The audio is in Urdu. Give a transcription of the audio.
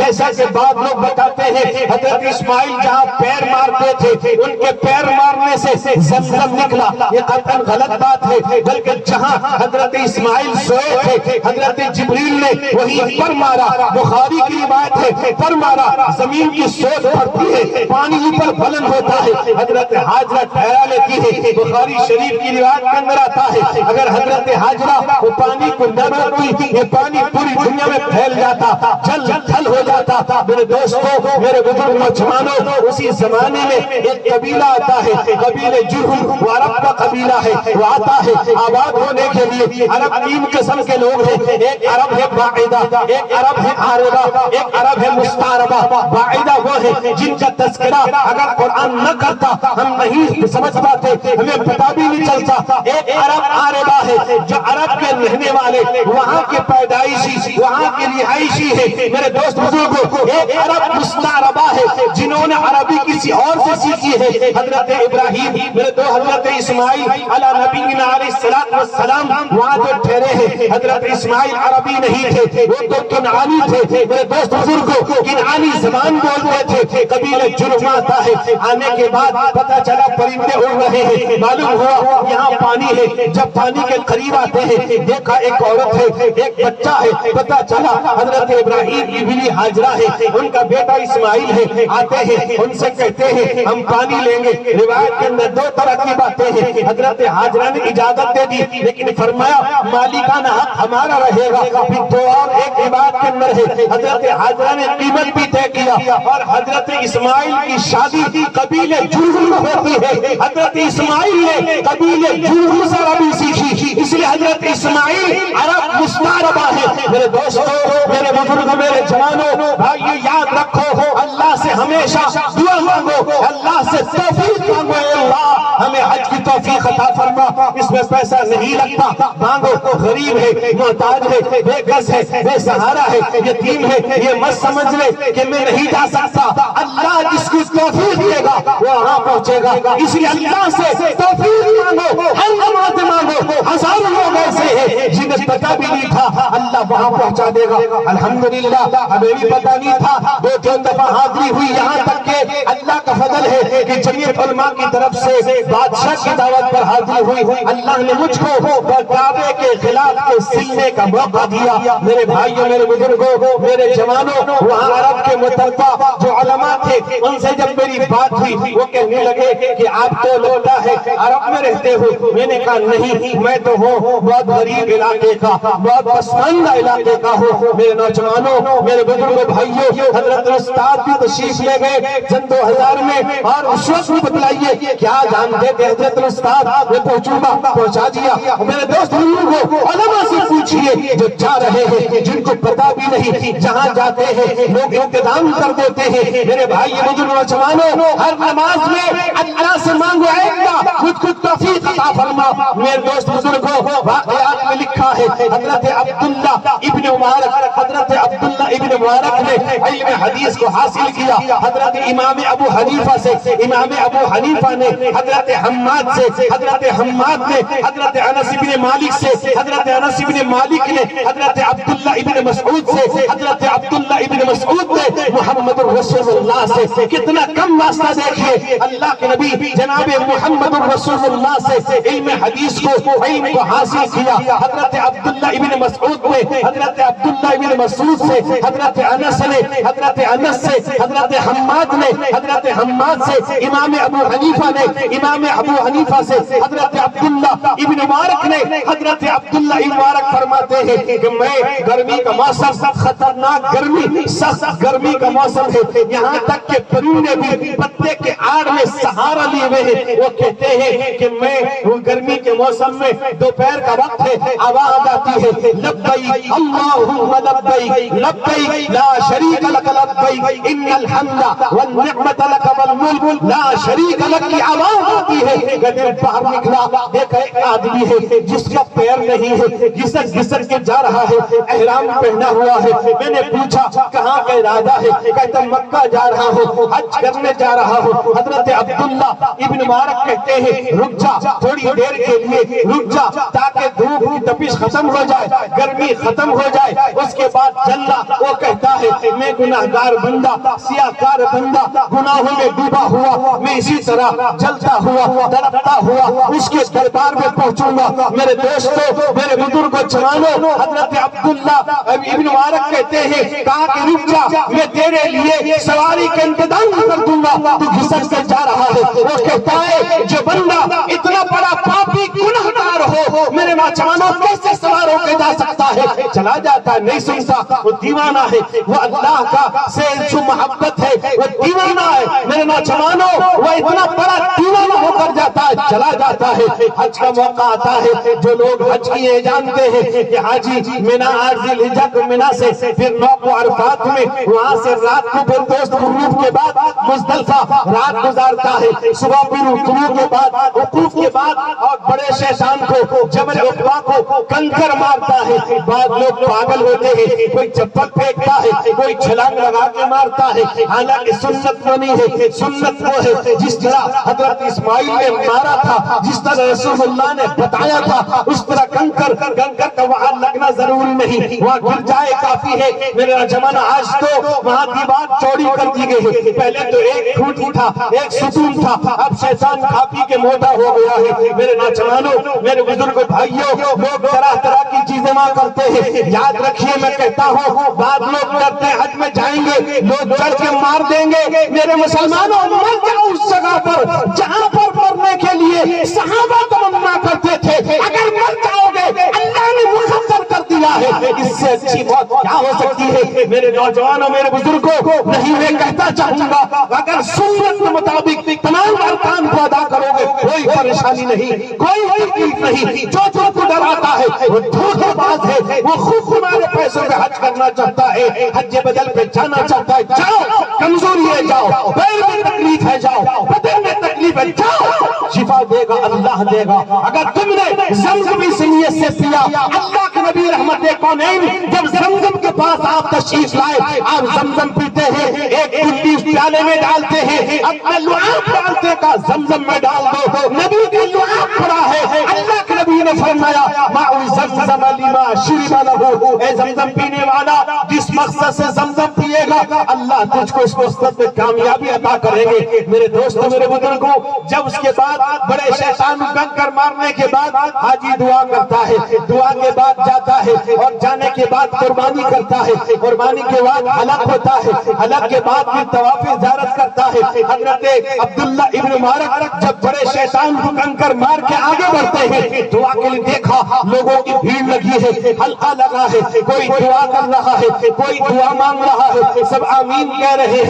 جیسا کہ بعض لوگ بتاتے ہیں حضرت اسماعیل جہاں پیر مارتے تھے ان کے پیر مارنے سے زمزم نکلا، یہ قطعاً غلط بات ہے، بلکہ جہاں حضرت اسماعیل سوئے تھے حضرت جبریل نے وہی پر مارا۔ بخاری کی روایت ہے پر مارا، زمین کی سوچ پڑتی ہے، پانی اوپر بلند ہوتا ہے، حضرت حاجرہ ٹھہرا لیتی ہے۔ بخاری شریف کی روایت کے اندر آتا ہے اگر حضرت حاجرہ وہ پانی کو نہ روکتی یہ پانی پوری دنیا میں پھیل جاتا، جل تھل ہو جاتا۔ میرے دوستوں، میرے بزرگ نوجوانوں، اسی زمانے میں ایک قبیلہ آتا ہے، قبیلہ جرہم، وہ عرب کا قبیلہ ہے، وہ آتا ہے آباد ہونے کے لیے۔ عرب تین قسم کے لوگ ہیں، ایک عرب ہے باعدہ، ایک عرب ہے عاربہ، ایک عرب ہے مستعربہ۔ باعدہ وہ ہے جن کا تذکرہ اگر قرآن نہ کرتا ہم نہیں سمجھ پاتے، ہمیں پتہ بھی نہیں چلتا۔ ایک عرب عاربہ ہے جو عرب کے رہنے والے، وہاں کے پیدائشی، وہاں کے رہائشی ہے۔ میرے دوست بزرگوں، ایک عرب مستعربہ ہے جنہوں نے عربی کسی اور سے سیکھی ہے۔ حضرت ابراہیم، میرے دو حضرت اسماعیل علی نبینا علیہ السلام وہاں جو ٹھہرے ہیں، حضرت اسماعیل عربی نہیں تھے، وہ تو کنعانی تھے۔ میرے دوست بزرگوں، کنعانی زبان بولتے تھے۔ قبیلہ جرہم آتا ہے، آنے کے بعد پتہ چلا پرندے اڑ رہے ہیں، معلوم ہوا یہاں پانی ہے۔ جب پانی کے قریب آتے ہیں دیکھا ایک عورت ہے، ایک بچہ ہے، پتہ چلا حضرت ابراہیم کی بیوی حاجرہ ہے، ان کا بیٹا اسماعیل ہے۔ آتے ہیں ان سے کہتے ہیں ہم پانی لیں گے۔ روایت کے اندر دو طرح کی باتیں ہیں، حضرت حاجرہ نے اجازت دے دی لیکن فرمایا مالکانہ حق ہمارا رہے گا۔ پھر دو اور ایک روایت کے اندر ہے حضرت حاجرہ نے قیمت بھی طے کیا اور حضرت اسماعیل کی شادی قبیلہ جرہم ہوتی ہے۔ حضرت اسماعیل نے قبیلہ جرہم سے عربی سیکھی، اس لیے حضرت اسماعیل عرب مستعربہ ہے۔ میرے دوستوں، میرے بزرگوں، میرے جوانوں، بھائیو یاد رکھو اللہ سے ہمیشہ دعا مانگو، اللہ سے توفیق مانگو، اے اللہ ہمیں حج کی توفیق عطا فرما۔ اس میں پیسہ نہیں لگتا، مانگو۔ غریب ہے، محتاج ہے، بے کس ہے، بے سہارا ہے، یتیم ہے، یہ مت سمجھ لے کہ میں نہیں جا سکتا۔ اللہ جس کی توفیق دے گا وہ وہاں پہنچے گا، اس لیے اللہ سے توفیق مانگو، ہر نماز مانگو۔ ہزاروں لوگ ایسے ہیں جنہیں پتہ بھی نہیں تھا اللہ وہاں پہنچا دے گا۔ الحمدللہ ہمیں بھی پتہ نہیں تھا، دو تین دفعہ حاضری ہوئی، یہاں تک کہ اللہ کا فضل ہے کہ جمعیت علماء کی طرف سے بادشاہ کی دعوت پر حاضری ہوئی۔ اللہ نے مجھ کو کعبے کے خلاف کے سلنے کا موقع دیا۔ میرے بھائیوں، میرے بزرگوں، میرے جوانوں، وہاں عرب کے متربع جو علماء تھے ان سے جب میری بات ہوئی وہ کہنے لگے کہ آپ تو لگتا ہے عرب میں رہتے ہو۔ میں نے کہا نہیں، میں تو ہوں بہت غریب علاقے کا، بہت پسماندہ علاقے کا ہوں۔ میرے نوجوانوں، میرے بزرگوں، بھائیوں، حضرت استاد بھی تشریف لے گئے سن 2000 میں اور اس وقت بھی بتلائیے کیا جانتے تھے حضرت استاد میں پہنچوں گا، پہنچا دیا۔ میرے دوست بزرگوں، علماء سے پوچھئے جو جا رہے ہیں، جن کو پتہ بھی نہیں، جہاں جاتے ہیں لوگ انتظام کر دیتے ہیں۔ میرے بھائی بزرگ نوجوانوں، ہر نماز میں اللہ سے مانگو اے اللہ خود توفیق عطا فرما۔ میرے دوست بزرگوں، واقعات میں لکھا ہے حضرت عبداللہ ابن مبارک، حضرت عبداللہ ابن مبارک نے علم حدیث کو حاصل کیا حضرت امام ابو حنیفہ سے۔ امام ابو حنیفہ نے حضرت حماد سے، حضرت حماد نے حضرت انس ابن مالک سے، حضرت انس ابن مالک نے حضرت عبداللہ ابن مسعود سے، حضرت عبداللہ ابن مسعود نے محمد رسول اللہ سے۔ کتنا کم واسطہ دیکھئے، اللہ کے نبی جناب محمد رسول اللہ سے علم حدیث کو، علم کو حاصل کیا۔ حضرت عبداللہ ابن مسعود نے حضرت عبداللہ ابن مسعود سے، حضرت انس نے حضرت انس سے، حضرت حماد نے حضرت حماد سے، امام ابو حنیفہ نے امام ابو حنیفہ سے، حضرت عبداللہ ابن مبارک نے حضرت عبداللہ ابن مبارک فرماتے ہیں کہ میں گرمی کا موسم، خطرناک گرمی، سخت گرمی کا موسم ہے، یہاں تک کہ پرندے بھی پتے کے آڑ میں سہارا لیے ہوئے ہیں۔ وہ کہتے ہیں کہ میں گرمی کے موسم میں دوپہر کا وقت ہے، آواز آتی ہے لبیک اللہم لبیک لبیک لا شریک لک لبیک ان الحمد والنعمت لک والملک لا شریک لک کی آواز آتی ہے۔ گدر باہر نکلا، دیکھا ایک آدمی ہے جس کا پیر نہیں ہے، گھسٹ گھسٹ کے جا رہا ہے، احرام پہنا ہوا ہے۔ میں نے پوچھا کہاں کا ارادہ ہے؟ کہتا مکہ جا رہا ہوں، حج کرنے جا رہا ہوں۔ حضرت عبداللہ ابن مبارک کہتے ہیں رک جا، تھوڑی دیر کے لیے رک جا تاکہ دھوپ کی تپش ختم ہو جائے، گرمی ختم ہو جائے۔ اس کے بعد چلنا، وہ کہتا ہے میں گناہگار بندہ، سیاہکار بندہ، گناہوں میں ڈوبا ہوا، میں اسی طرح چلتا ہوا تڑپتا ہوا اس کے دربار میں پہنچوں گا۔ میرے دوستو، میرے بزرگوں، جوانوں، حضرت عبداللہ ابن مبارک کہتے ہیں کہا کہ رک جا، میں تیرے لیے سواری کا انتظام کر دوں گا، تو گھسٹ کر جا رہا ہے۔ وہ کہتا ہے جو بندہ اتنا بڑا پاپی گنہگار ہو، میرے نوجوانوں کیسے سوار ہو کے جا سکتا ہے؟ چلا جاتا ہے، نہیں سنتا، وہ دیوانہ ہے، وہ اللہ کا سے جو محبت ہے وہ دیوانہ ہے۔ میرے نوجوانوں، وہ اتنا بڑا دیوانہ ہو کر جاتا ہے، چلا جاتا ہے۔ حج کا موقع آتا ہے، جو لوگ حج کیے جانتے ہیں کہ حاجی مینا عارضی الحجہ کو منا سے پھر 9 کو عرفات میں، وہاں سے رات کو پھر دوست غروب کے بعد مزدلفہ رات گزارتا ہے، صبح پھر طلوع کے بعد وقوف کے بعد اور بڑے شیطان کو جبل عقبہ کو کنکر مارتا ہے۔ بعض لوگ پاگل ہوتے ہیں، کوئی چپل پھینکتا ہے، کوئی چھلانگ لگا کے مارتا ہے، حالانکہ سنت وہ نہیں ہے۔ سنت وہ ہے جس طرح حضرت اسماعیل نے مارا تھا، جس طرح رسول اللہ نے بتایا تھا، اس طرح کنکر کا وہاں لگنا ضروری نہیں، وہاں گر جائے کافی ہے۔ میرے نوجوان، آج تو وہاں دیوار چوڑی کر دی گئی ہے، پہلے تو ایک کھوٹی تھا، ایک ستون تھا، اب شیطان کھاپی کے موٹا ہو گیا ہے۔ میرے نوجوانوں، میرے بزرگ بھائیوں، لوگ طرح طرح کی چیزیں وہاں کرتے ہیں۔ یاد رکھیے، میں کہتا ہوں بعض لوگ ڈرتے ہیں حج میں جائیں گے لوگ چڑھ کے مار دیں گے۔ میرے مسلمانوں، مر جاؤ اس جگہ پر جہاں پر مرنے کے لیے صحابہ تمنا کرتے تھے۔ اگر مر جاؤ گے اللہ نے مقدر کر دیا ہے، اس سے اچھی موت کیا ہو سکتی ہے؟ میرے نوجوانوں، میرے بزرگوں، نہیں میں کہتا چاہوں گا اگر سنت کے مطابق تمام ارکان کو ادا کرو گے کوئی پریشانی نہیں، کوئی تکلیف نہیں۔ جو کو ڈراتا ہے وہ دھوکہ باز ہے، وہ خود تمہارے پیسوں پہ حج کرنا چاہتا ہے، حج بدل پہ جانا چاہتا ہے۔ جاؤ، کمزوری ہے جاؤ، پیر میں تکلیف ہے جاؤ، بدن میں تکلیف ہے جاؤ، شفا دے گا اللہ دے گا۔ اگر تم نے زمزم اس نیت سے پیا، اللہ کے نبی رحمت کونین جب زمزم کے پاس آپ تشریف لائے، آپ زمزم پیتے ہیں، ایک کلی پیالے میں ڈالتے ہیں، اپنا لعاب ڈالتے کا زمزم میں ڈال دو، نبی کا لعاب پڑا ہے۔ اللہ کے نبی نے فرمایا ماء زمزم لما شرب لہ، اے زمزم پینے والا جس مقصد سے زمزم پیے گا اللہ تجھ کو اس مقصد میں کامیابی عطا کریں گے۔ میرے دوستو، میرے بزرگوں، جب اس کے بعد بڑے شیطان کنکر مارنے کے بعد حاجی دعا کرتا ہے، دعا کے بعد جاتا ہے اور جانے کے بعد قربانی کرتا ہے، قربانی کے بعد حلق ہوتا ہے، حلق کے بعد پھر طواف زیارت کرتا ہے۔ حضرت عبداللہ ابن مبارک جب بڑے شیطان کو کنکر مار کے آگے بڑھتے ہیں، دعا کے لیے دیکھا لوگوں کی بھیڑ لگی ہے، حلقہ لگا ہے، کوئی دعا کر رہا ہے، کوئی دعا مانگ رہا ہے، سب آمین کہہ رہے ہیں۔